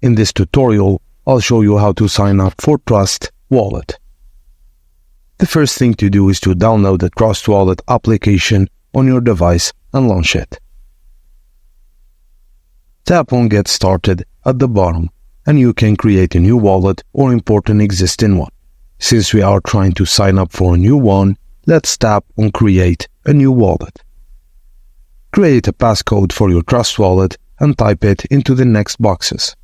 In this tutorial, I'll show you how to sign up for Trust Wallet. The first thing to do is to download the Trust Wallet application on your device and launch it. Tap on Get Started at the bottom, and you can create a new wallet or import an existing one. Since we are trying to sign up for a new one, let's tap on Create a new wallet. Create a passcode for your Trust Wallet and type it into the next boxes.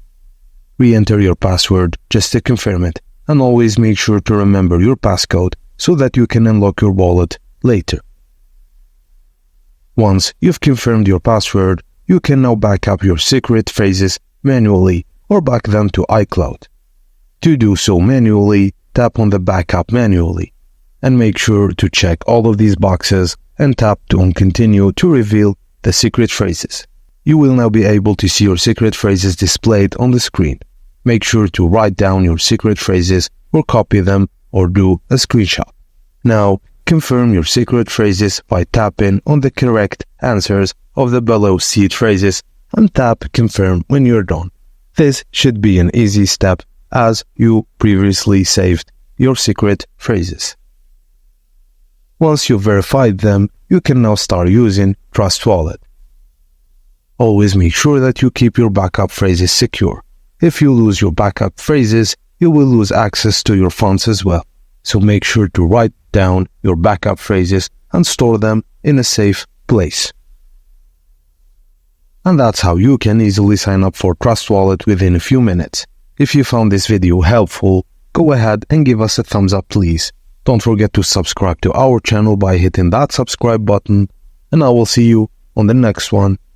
Re-enter your password just to confirm it, and always make sure to remember your passcode so that you can unlock your wallet later. Once you've confirmed your password, you can now back up your secret phrases manually or back them to iCloud. To do so manually, tap on the Backup manually, and make sure to check all of these boxes and tap on Continue to reveal the secret phrases. You will now be able to see your secret phrases displayed on the screen. Make sure to write down your secret phrases or copy them or do a screenshot. Now, confirm your secret phrases by tapping on the correct answers of the below seed phrases and tap Confirm when you're done. This should be an easy step as you previously saved your secret phrases. Once you've verified them, you can now start using Trust Wallet. Always make sure that you keep your backup phrases secure. If you lose your backup phrases, you will lose access to your funds as well. So make sure to write down your backup phrases and store them in a safe place. And that's how you can easily sign up for Trust Wallet within a few minutes. If you found this video helpful, go ahead and give us a thumbs up please. Don't forget to subscribe to our channel by hitting that subscribe button, and I will see you on the next one.